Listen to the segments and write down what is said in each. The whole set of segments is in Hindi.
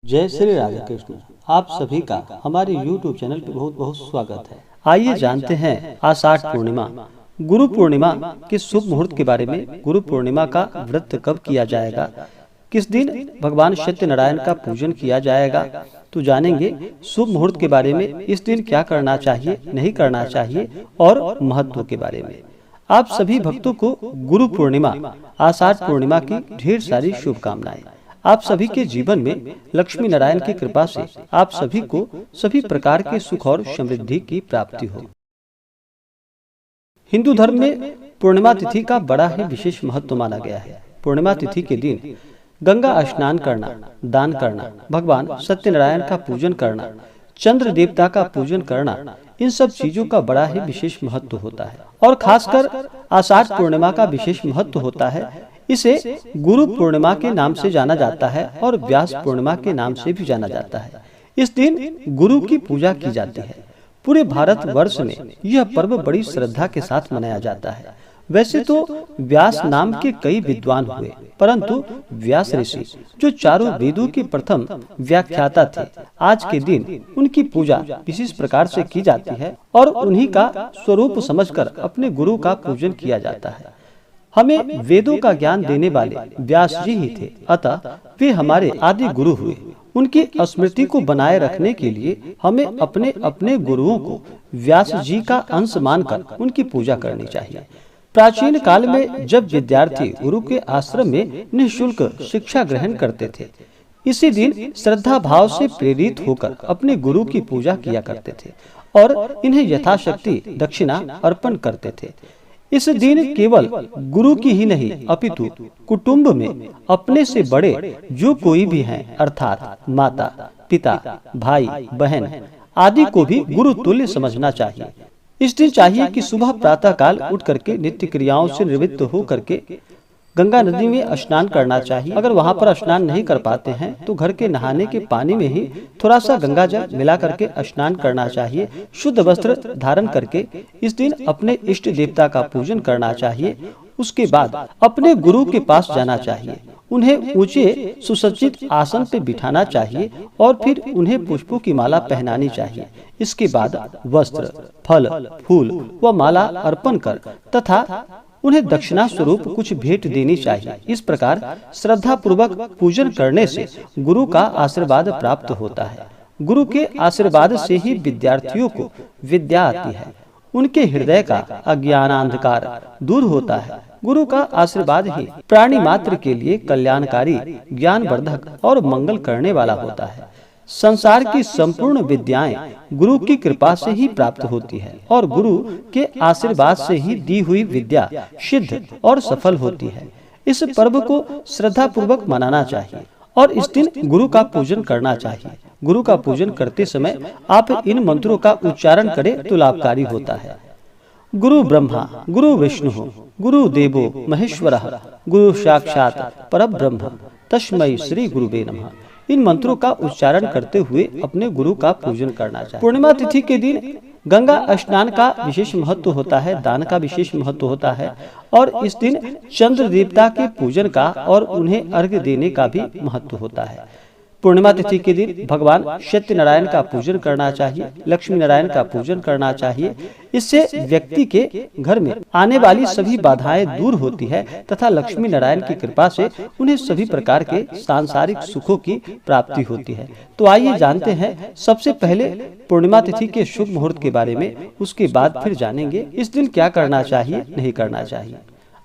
जय श्री राधे कृष्ण। आप सभी का हमारे YouTube चैनल पे बहुत बहुत स्वागत है। आइए जानते हैं आषाढ़ पूर्णिमा, गुरु पूर्णिमा के शुभ मुहूर्त के बारे में। गुरु पूर्णिमा का व्रत कब किया जाएगा, किस दिन भगवान सत्यनारायण का पूजन किया जाएगा, तो जानेंगे शुभ मुहूर्त के बारे में। इस दिन क्या करना चाहिए, नहीं करना चाहिए और महत्व के बारे में। आप सभी भक्तों को गुरु पूर्णिमा, आषाढ़ पूर्णिमा की ढेर सारी शुभकामनाएं। आप सभी के जीवन में लक्ष्मी नारायण की कृपा से आप सभी को सभी प्रकार के सुख और समृद्धि की प्राप्ति हो। हिंदू धर्म में पूर्णिमा तिथि का बड़ा ही विशेष महत्व माना गया है। पूर्णिमा तिथि के दिन गंगा स्नान करना, दान करना, भगवान सत्यनारायण का पूजन करना, चंद्र देवता का पूजन करना, इन सब चीजों का बड़ा ही विशेष महत्व होता है। और खासकर आषाढ़ पूर्णिमा का विशेष महत्व होता है। इसे गुरु पूर्णिमा के नाम से जाना जाता है और व्यास पूर्णिमा के नाम से भी जाना जाता है। इस दिन गुरु की पूजा की जाती है। पूरे भारत वर्ष में यह पर्व बड़ी श्रद्धा के साथ मनाया जाता है। वैसे तो व्यास नाम के कई विद्वान हुए, परंतु व्यास ऋषि जो चारों वेदों के प्रथम व्याख्याता थे, आज के दिन उनकी पूजा विशेष प्रकार से की जाती है और उन्हीं का स्वरूप समझकर अपने गुरु का पूजन किया जाता है। हमें वेदों का ज्ञान देने वाले व्यास जी ही थे, अतः वे हमारे आदि गुरु हुए। उनकी स्मृति को बनाए रखने के लिए हमें अपने अपने गुरुओं को व्यास जी का अंश मानकर उनकी पूजा करनी चाहिए। प्राचीन काल में जब विद्यार्थी गुरु के आश्रम में निःशुल्क शिक्षा ग्रहण करते थे, इसी दिन श्रद्धा भाव से प्रेरित होकर अपने गुरु की पूजा किया करते थे और इन्हें यथाशक्ति दक्षिणा अर्पण करते थे। इस दिन केवल गुरु की ही नहीं अपितु कुटुंब में अपने से बड़े जो कोई भी हैं, अर्थात माता, पिता, भाई, बहन आदि को भी गुरु तुल्य समझना चाहिए। इस दिन चाहिए कि सुबह प्रातः काल उठ करके नित्य क्रियाओं से निवृत्त हो करके गंगा नदी में स्नान करना चाहिए। अगर वहां पर स्नान नहीं कर पाते हैं तो घर के नहाने के पानी में ही थोड़ा सा गंगा जल मिला करके स्नान करना चाहिए। शुद्ध वस्त्र धारण करके इस दिन अपने इष्ट देवता का पूजन करना चाहिए। उसके बाद अपने गुरु के पास जाना चाहिए, उन्हें ऊंचे सुसज्जित आसन पे बिठाना चाहिए और फिर उन्हें पुष्पों की माला पहनानी चाहिए। इसके बाद वस्त्र, फल, फूल व माला अर्पण कर तथा उन्हें दक्षिणा स्वरूप कुछ भेंट देनी चाहिए। इस प्रकार श्रद्धा पूर्वक पूजन करने से गुरु का आशीर्वाद प्राप्त होता है। गुरु के आशीर्वाद से ही विद्यार्थियों को विद्या आती है, उनके हृदय का अज्ञानांधकार दूर होता है। गुरु का आशीर्वाद ही प्राणी मात्र के लिए कल्याणकारी, ज्ञानवर्धक और मंगल करने वाला होता है। संसार की संपूर्ण विद्याएं गुरु की कृपा से ही प्राप्त होती है और गुरु के आशीर्वाद से ही दी हुई विद्या सिद्ध और सफल होती है। इस पर्व को श्रद्धा पूर्वक मनाना चाहिए और इस दिन गुरु का पूजन करना चाहिए। गुरु का पूजन करते समय आप इन मंत्रों का उच्चारण करें तो लाभकारी होता है। गुरु ब्रह्मा गुरु विष्णु गुरु देवो महेश्वरः गुरु साक्षात् परब्रह्म तस्मै श्री गुरुवे नमः। इन मंत्रों का उच्चारण करते हुए अपने गुरु का पूजन करना चाहिए। पूर्णिमा तिथि के दिन गंगा स्नान का विशेष महत्व होता है, दान का विशेष महत्व होता है और इस दिन चंद्र देवता के पूजन का और उन्हें अर्घ्य देने का भी महत्व होता है। पूर्णिमा तिथि के दिन भगवान सत्यनारायण का पूजन करना चाहिए, लक्ष्मी नारायण का पूजन करना चाहिए। इससे व्यक्ति के घर में आने वाली सभी बाधाएं दूर होती है तथा लक्ष्मी नारायण की कृपा से उन्हें सभी प्रकार के सांसारिक सुखों की प्राप्ति होती है। तो आइए जानते हैं सबसे पहले पूर्णिमा तिथि के शुभ मुहूर्त के बारे में, उसके बाद फिर जानेंगे इस दिन क्या करना चाहिए, नहीं करना चाहिए।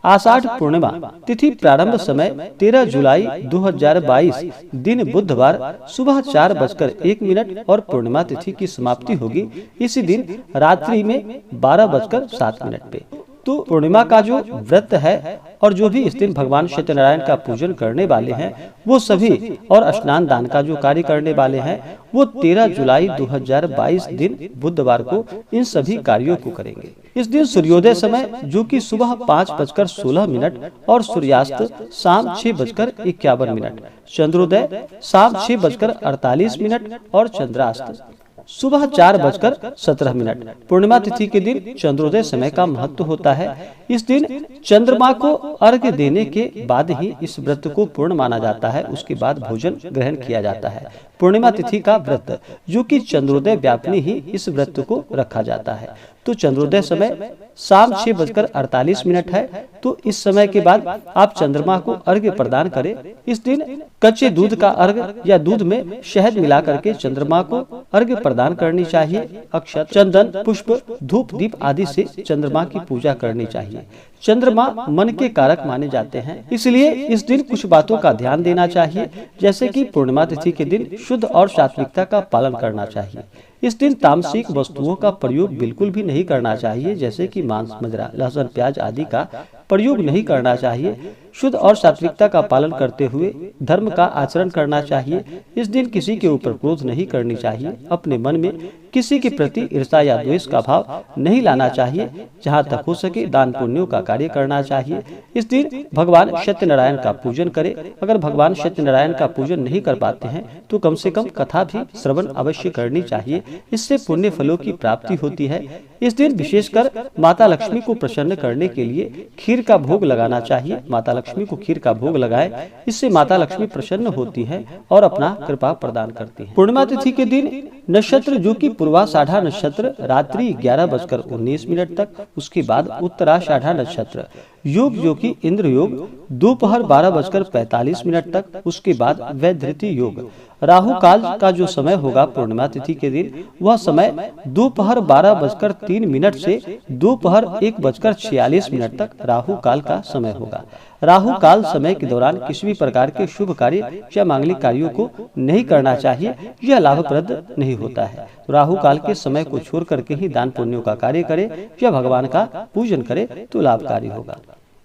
आषाढ़ पूर्णिमा तिथि प्रारंभ समय 13 जुलाई 2022 दिन बुधवार सुबह 4:01 और पूर्णिमा तिथि की समाप्ति होगी इसी दिन रात्रि में 12:07 पे। तो पूर्णिमा का जो व्रत है और जो भी इस दिन भगवान सत्यनारायण का पूजन करने वाले हैं वो सभी और स्नान दान का जो कार्य करने वाले हैं वो 13 जुलाई 2022 दिन बुधवार को इन सभी कार्यों को करेंगे। इस दिन सूर्योदय समय जो कि सुबह 5:16 और सूर्यास्त शाम 6:51, चंद्रोदय शाम 6:48 और चंद्रास्त सुबह 4:17। पूर्णिमा तिथि के दिन चंद्रोदय समय का महत्व होता है। इस दिन चंद्रमा को अर्घ्य देने के बाद ही इस व्रत को पूर्ण माना जाता है। उसके बाद भोजन ग्रहण किया जाता है। पूर्णिमा तिथि का व्रत जो कि चंद्रोदय व्यापनी ही इस व्रत को रखा जाता है। तो चंद्रोदय समय शाम 6:48 है। तो इस समय के बाद आप चंद्रमा को अर्घ्य प्रदान करें। इस दिन कच्चे दूध का अर्घ्य या दूध में शहद मिला करके चंद्रमा को अर्घ्य प्रदान करनी चाहिए। अक्षत, चंदन, पुष्प, धूप, दीप आदि से चंद्रमा की पूजा करनी चाहिए। चंद्रमा मन के कारक माने जाते हैं, इसलिए इस दिन कुछ बातों का ध्यान देना चाहिए, जैसे कि पूर्णिमा तिथि के दिन शुद्ध और सात्विकता का पालन करना चाहिए। इस दिन तामसिक वस्तुओं का प्रयोग बिल्कुल भी नहीं करना चाहिए, जैसे कि मांस, मदिरा, लहसुन, प्याज आदि का प्रयोग नहीं करना चाहिए। शुद्ध और सात्विकता का पालन करते हुए धर्म का आचरण करना चाहिए। इस दिन किसी के ऊपर क्रोध नहीं करनी चाहिए। अपने मन में किसी के प्रति ईर्ष्या या द्वेष का भाव नहीं लाना चाहिए। जहाँ तक हो सके दान पुण्यों का कार्य करना चाहिए। इस दिन भगवान सत्यनारायण का पूजन करें। अगर भगवान सत्यनारायण का पूजन नहीं कर पाते हैं तो कम से कम कथा भी श्रवण अवश्य करनी चाहिए। इससे पुण्य फलों की प्राप्ति होती है। इस दिन विशेषकर माता लक्ष्मी को प्रसन्न करने के लिए खीर का भोग लगाना चाहिए। माता लक्ष्मी को खीर का भोग लगाएं, इससे माता लक्ष्मी प्रसन्न होती है और अपना कृपा प्रदान करती है। पूर्णिमा तिथि के दिन नक्षत्र जो कि पूर्वाषाढ़ा नक्षत्र रात्रि 11:19 तक, उसके बाद उत्तराषाढ़ा नक्षत्र योग जो कि इंद्र योग दोपहर 12:45 तक, उसके बाद वैधृति योग। राहु काल का जो समय होगा पूर्णिमा तिथि के दिन, वह समय दोपहर 12:03 से दोपहर 1:46 तक राहु काल का समय होगा। राहु काल समय के दौरान किसी भी प्रकार के शुभ कार्य या मांगलिक कार्यों को नहीं करना चाहिए, यह लाभप्रद नहीं होता है। राहु काल के समय को छोड़ करके ही दान पुण्यों का कार्य करे या भगवान का पूजन करे तो लाभकारी होगा।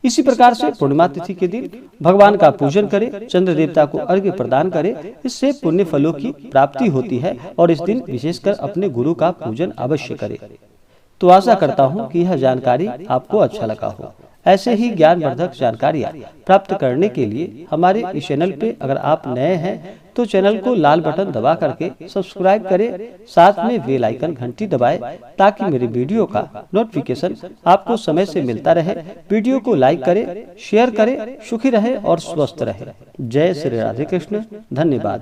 इसी प्रकार से पूर्णिमा तिथि के दिन भगवान का पूजन करें, चंद्र देवता को अर्घ्य प्रदान करें, इससे पुण्य फलों की प्राप्ति होती है। और इस दिन विशेषकर अपने गुरु का पूजन अवश्य करें। तो आशा करता हूँ कि यह जानकारी आपको अच्छा लगा हो। ऐसे ही ज्ञानवर्धक जानकारियाँ प्राप्त करने के लिए हमारे इस चैनल पे अगर आप नए हैं तो चैनल को लाल बटन दबा करके सब्सक्राइब करें, साथ में बेल आइकन घंटी दबाएं ताकि मेरे वीडियो का नोटिफिकेशन आपको समय से मिलता रहे। वीडियो को लाइक करें, शेयर करें, सुखी रहे और स्वस्थ रहे। जय श्री राधे कृष्ण। धन्यवाद।